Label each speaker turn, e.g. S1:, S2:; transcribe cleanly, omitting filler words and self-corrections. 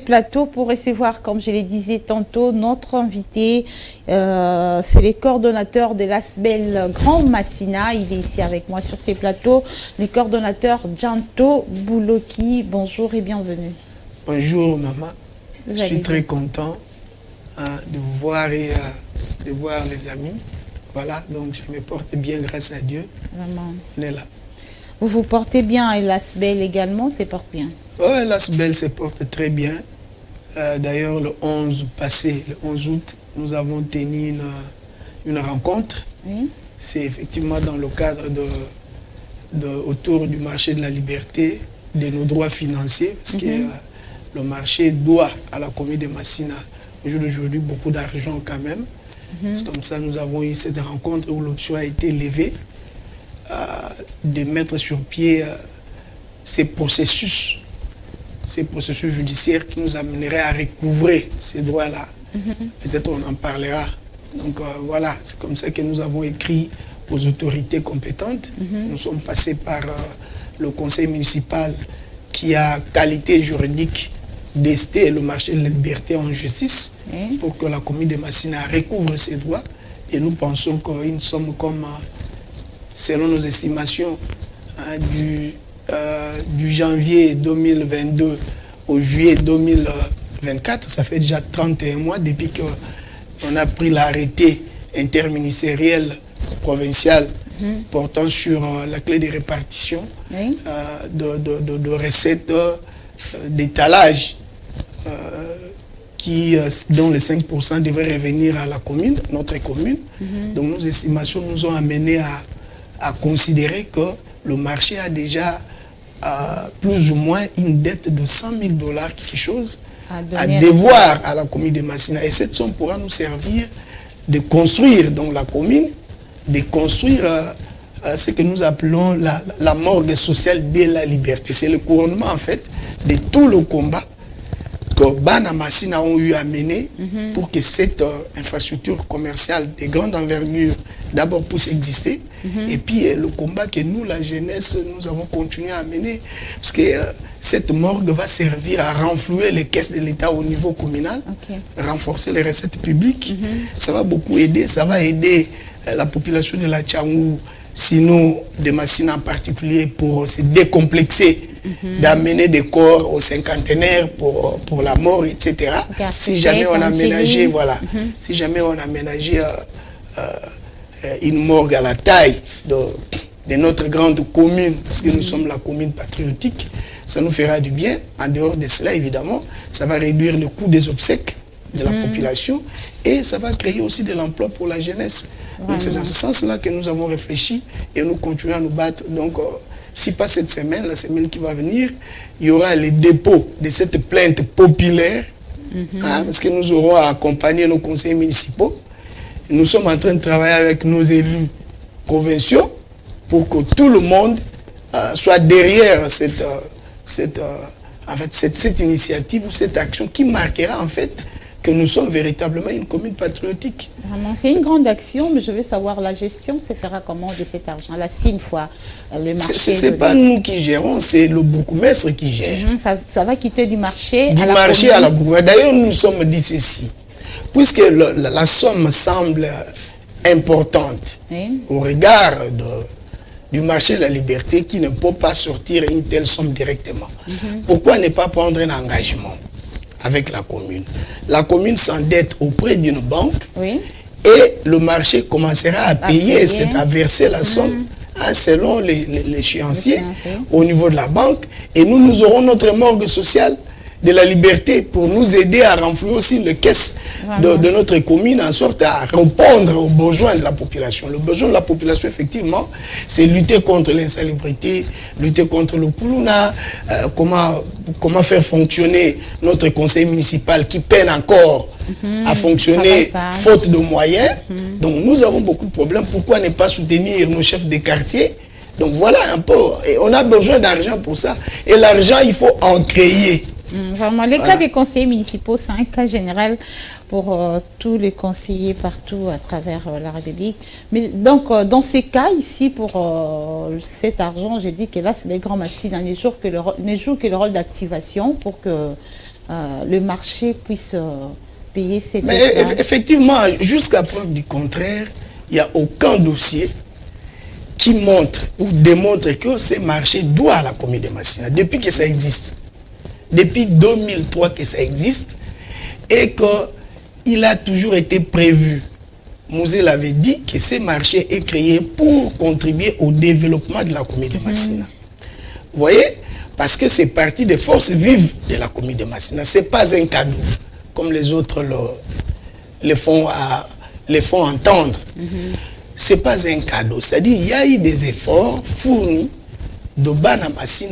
S1: Plateau pour recevoir, comme je le disais tantôt, notre invité, c'est le coordonnateur de l'ASBEL Grand Massina. Il est ici avec moi sur ces plateaux, le coordonnateur Djanto Bouloki. Bonjour et bienvenue.
S2: Bonjour maman, je suis très content de vous voir et de voir les amis. Voilà, donc je me porte bien grâce à Dieu.
S1: Vraiment.
S2: On est là.
S1: Vous vous portez bien et l'ASBEL également se porte bien?
S2: Oui, l'ASBEL se porte très bien. D'ailleurs, le 11 passé, le 11 août, nous avons tenu une rencontre.
S1: Oui.
S2: C'est effectivement dans le cadre autour du marché de la liberté, de nos droits financiers, parce que le marché doit à la commune de Massina, au jour d'aujourd'hui, beaucoup d'argent quand même. C'est comme ça que nous avons eu cette rencontre où l'option a été levée de mettre sur pied ces processus judiciaires qui nous amèneraient à recouvrer ces droits-là. Peut-être on en parlera. Donc voilà, c'est comme ça que nous avons écrit aux autorités compétentes. Nous sommes passés par le conseil municipal qui a qualité juridique d'ester le marché de la liberté en justice pour que la commune de Massina recouvre ses droits. Et nous pensons qu'une somme comme, selon nos estimations, du janvier 2022 au juillet 2024, ça fait déjà 31 mois depuis qu'on a pris l'arrêté interministériel provincial portant sur la clé de répartition de recettes d'étalage dont les 5% devraient revenir à la commune, notre commune. Donc nos estimations nous ont amené à considérer que le marché a déjà plus ou moins une dette de 100 000 $, quelque chose, à devoir à la commune de Massina. Et cette somme pourra nous servir de construire donc la commune, de construire ce que nous appelons la morgue sociale de la liberté. C'est le couronnement en fait de tout le combat que Bana Massina ont eu à mener pour que cette infrastructure commerciale de grande envergure d'abord puisse exister. Et puis le combat que nous, la jeunesse, nous avons continué à mener, parce que cette morgue va servir à renflouer les caisses de l'État au niveau communal, renforcer les recettes publiques. Ça va beaucoup aider, ça va aider la population de la Tchangou, sinon de Massina en particulier, pour se décomplexer, d'amener des corps au cinquantenaire pour la mort, etc. Si jamais on a aménagé, voilà, si jamais on a aménagé une morgue à la taille de notre grande commune, parce que nous sommes la commune patriotique, ça nous fera du bien. En dehors de cela, évidemment, ça va réduire le coût des obsèques de la population et ça va créer aussi de l'emploi pour la jeunesse. Donc c'est dans ce sens-là que nous avons réfléchi et nous continuons à nous battre. Donc si pas cette semaine, la semaine qui va venir, il y aura le dépôt de cette plainte populaire, parce que nous aurons à accompagner nos conseillers municipaux. Nous sommes en train de travailler avec nos élus provinciaux pour que tout le monde soit derrière cette initiative ou cette action qui marquera en fait que nous sommes véritablement une commune patriotique.
S1: C'est une grande action, mais je veux savoir la gestion se fera comment de cet argent. Là, si une fois le marché...
S2: Ce n'est pas nous qui gérons, c'est le bourgmestre qui gère.
S1: Ça va quitter du marché
S2: à la bourgmestre. D'ailleurs, nous nous sommes dit ceci. Puisque la somme semble importante au regard du marché de la liberté qui ne peut pas sortir une telle somme directement, pourquoi ne pas prendre un engagement avec la commune? La commune s'endette auprès d'une banque et le marché commencera à payer, à verser la somme selon l'échéancier au niveau de la banque, et nous aurons notre morgue sociale de la liberté pour nous aider à renflouer aussi les caisses de notre commune en sorte à répondre aux besoins de la population. Le besoin de la population, effectivement, c'est lutter contre l'insalubrité, lutter contre le Koulouna, comment faire fonctionner notre conseil municipal qui peine encore à fonctionner faute de moyens. Donc nous avons beaucoup de problèmes. Pourquoi ne pas soutenir nos chefs de quartier? Donc voilà un peu. Et on a besoin d'argent pour ça. Et l'argent, il faut en créer.
S1: Vraiment, les cas des conseillers municipaux, c'est un cas général pour tous les conseillers partout à travers la République. Mais donc, dans ces cas ici, pour cet argent, j'ai dit que là, c'est les grands massifs, ne joue que le rôle d'activation pour que le marché puisse payer cette
S2: Mais effectivement, jusqu'à preuve du contraire, il n'y a aucun dossier qui montre ou démontre que ce marché doit à la commune de Massina, depuis que ça existe. Depuis 2003 que ça existe, et qu'il a toujours été prévu. Mouzé l'avait dit que ce marché est créé pour contribuer au développement de la commune de Massina. Vous voyez? Parce que c'est parti des forces vives de la commune de Massina. Ce n'est pas un cadeau, comme les autres le font entendre. Ce n'est pas un cadeau. C'est-à-dire qu'il y a eu des efforts fournis de Bana Massina